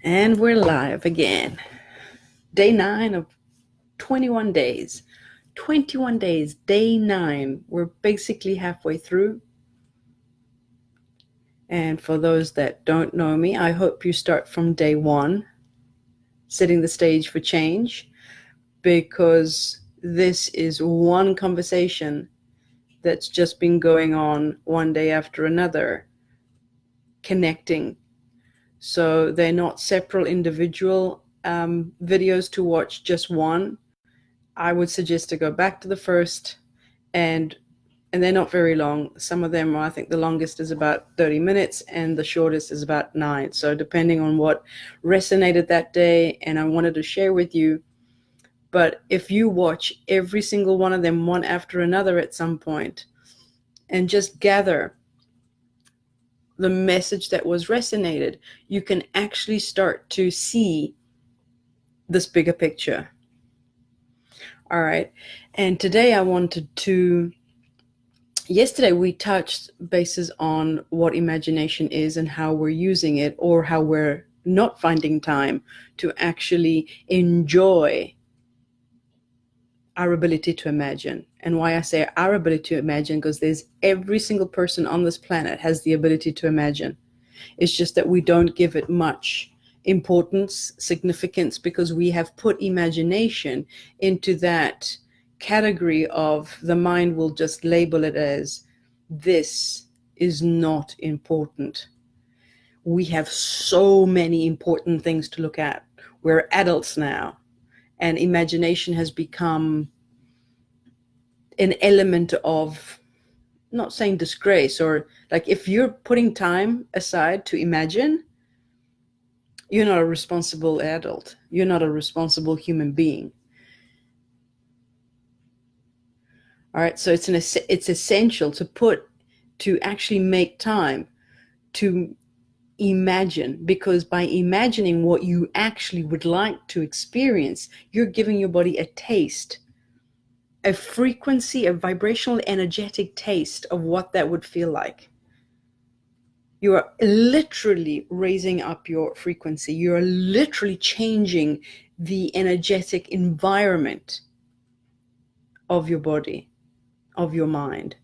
And we're live again. Day 9 of 21 days. 21 days, day 9. We're basically halfway through. And for those that don't know me, I hope you start from day 1, setting the stage for change, because this is one conversation that's just been going on one day after another, connecting. So they're not separate individual videos to watch, just one. I would suggest to go back to the first, and they're not very long. Some of them, I think the longest is about 30 minutes and the shortest is about 9. So depending on what resonated that day and I wanted to share with you. But if you watch every single one of them one after another at some point and just gather the message that was resonated, you can actually start to see this bigger picture. All right. And today I wanted to, yesterday we touched bases on what imagination is and how we're using it, or how we're not finding time to actually enjoy our ability to imagine. And why I say our ability to imagine, because there's every single person on this planet has the ability to imagine. It's just that we don't give it much importance, significance, because we have put imagination into that category of the mind will just label it as this is not important. We have so many important things to look at. We're adults now, and imagination has become an element of, not saying disgrace, or like if you're putting time aside to imagine, you're not a responsible adult. You're not a responsible human being. All right, so it's essential to actually make time to imagine, because by imagining what you actually would like to experience, you're giving your body a taste, a frequency, a vibrational, energetic taste of what that would feel like. You are literally raising up your frequency. You are literally changing the energetic environment of your body, of your mind.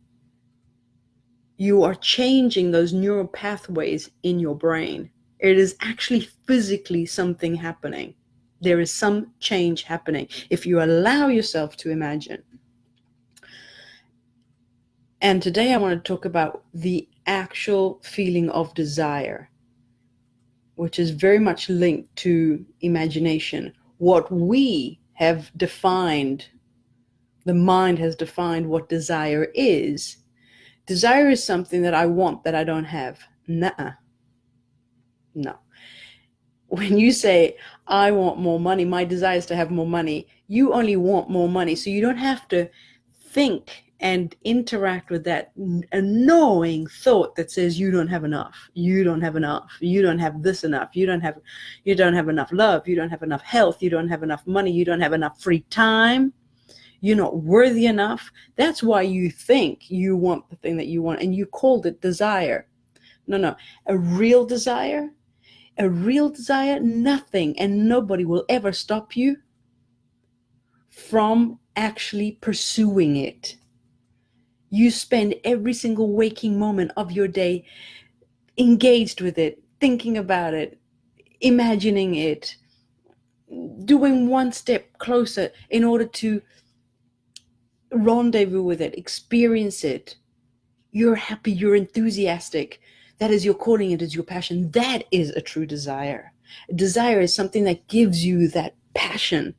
You are changing those neural pathways in your brain. It is actually physically something happening. There is some change happening if you allow yourself to imagine. And today I want to talk about the actual feeling of desire, which is very much linked to imagination. What we have defined, the mind has defined what desire is. Desire is something that I want that I don't have. Nuh-uh. No. When you say, I want more money, my desire is to have more money, you only want more money. So you don't have to think and interact with that annoying thought that says you don't have enough, you don't have enough, you don't have this enough, you don't have enough love, you don't have enough health, you don't have enough money, you don't have enough free time, you're not worthy enough. That's why you think you want the thing that you want, and you called it desire. No. A real desire, nothing and nobody will ever stop you from actually pursuing it. You spend every single waking moment of your day engaged with it, thinking about it, imagining it, doing one step closer in order to rendezvous with it, experience it. You're happy, you're enthusiastic. That is your calling, it is your passion. That is a true desire. Desire is something that gives you that passion,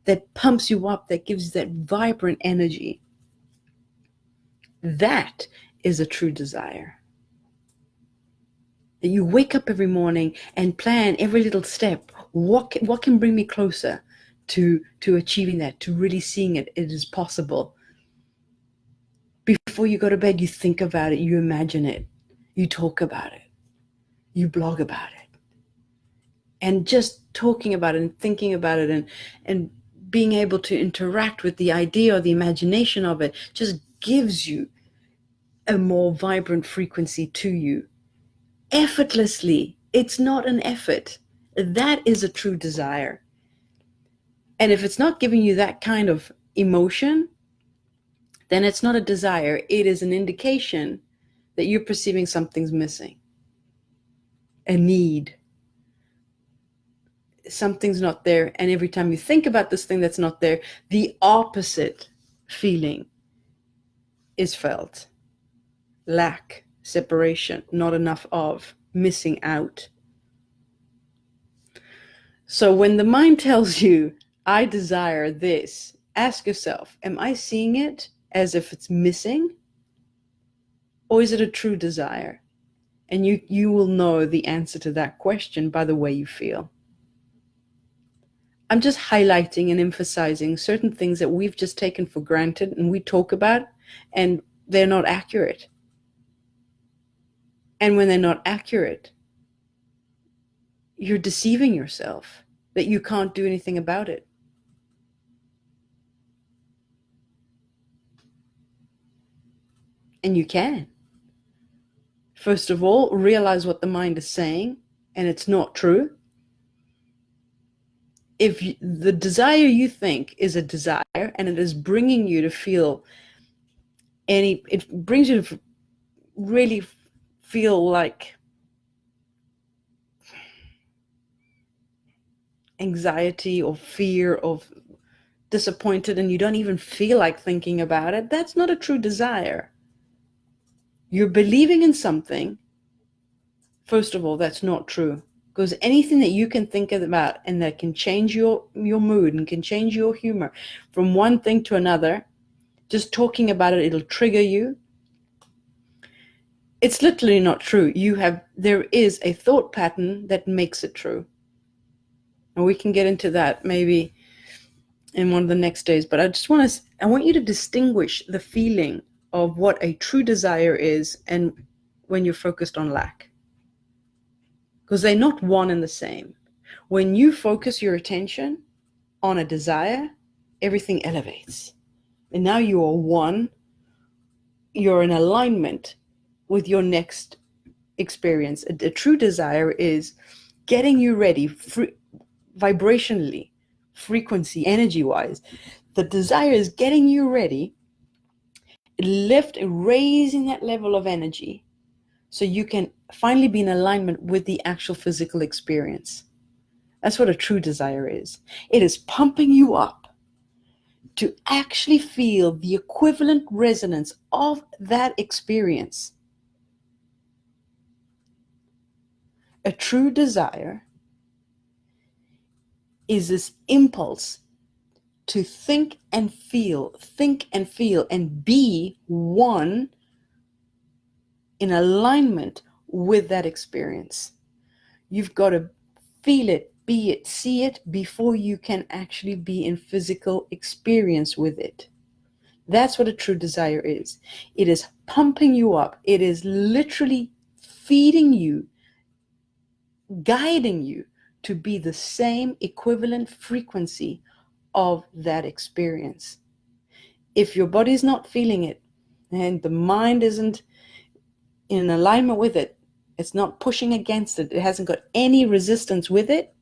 that pumps you up, that gives you that vibrant energy. That is a true desire. That you wake up every morning and plan every little step. What can bring me closer to achieving that, to really seeing it is possible. Before you go to bed, you think about it, you imagine it, you talk about it, you blog about it. And just talking about it and thinking about it and being able to interact with the idea or the imagination of it just gives you a more vibrant frequency to you. Effortlessly. It's not an effort. That is a true desire. And if it's not giving you that kind of emotion, then it's not a desire. It is an indication that you're perceiving something's missing, a need. Something's not there. And every time you think about this thing that's not there, the opposite feeling is felt. Lack, separation, not enough of, missing out. So when the mind tells you, I desire this, ask yourself, am I seeing it as if it's missing? Or is it a true desire? And you will know the answer to that question by the way you feel. I'm just highlighting and emphasizing certain things that we've just taken for granted and we talk about, and they're not accurate. And when they're not accurate, you're deceiving yourself that you can't do anything about it. And you can. First of all, realize what the mind is saying, and it's not true. If the desire you think is a desire and it is bringing you to feel it brings you to really feel like anxiety or fear of disappointed, and you don't even feel like thinking about it, that's not a true desire. You're believing in something, first of all, that's not true. Because anything that you can think about and that can change your mood and can change your humor from one thing to another, just talking about it, it'll trigger you. It's literally not true. There is a thought pattern that makes it true. And we can get into that maybe in one of the next days. But I want you to distinguish the feeling of what a true desire is and when you're focused on lack. Because they're not one and the same. When you focus your attention on a desire, everything elevates. And now you are one, you're in alignment with your next experience. A true desire is getting you ready vibrationally, frequency, energy-wise. The desire is getting you ready, raising that level of energy so you can finally be in alignment with the actual physical experience. That's what a true desire is. It is pumping you up to actually feel the equivalent resonance of that experience. A true desire is this impulse to think and feel and be one in alignment with that experience. You've got to feel it, be it, see it before you can actually be in physical experience with it. That's what a true desire is. It is pumping you up. It is literally feeding you, guiding you to be the same equivalent frequency of that experience. If your body's not feeling it and the mind isn't in alignment with it, it's not pushing against it, it hasn't got any resistance with it,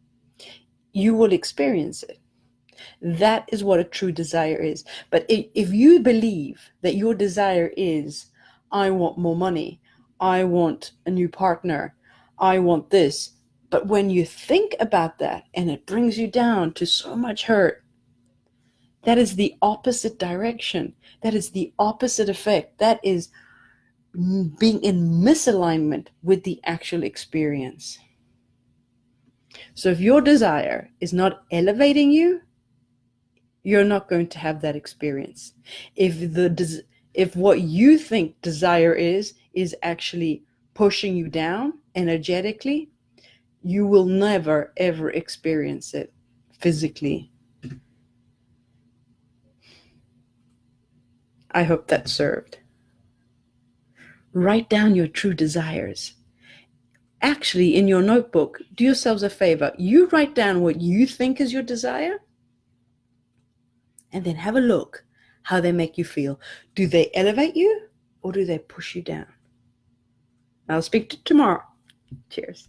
you will experience it. That is what a true desire is. But if you believe that your desire is, I want more money, I want a new partner, I want this, but when you think about that and it brings you down to so much hurt, that is the opposite direction. That is the opposite effect. That is being in misalignment with the actual experience. So if your desire is not elevating you, you're not going to have that experience. If what you think desire is actually pushing you down energetically, you will never ever experience it physically. I hope that served. Write down your true desires. Actually, in your notebook, do yourselves a favor. You write down what you think is your desire, and then have a look how they make you feel. Do they elevate you or do they push you down? I'll speak to you tomorrow. Cheers.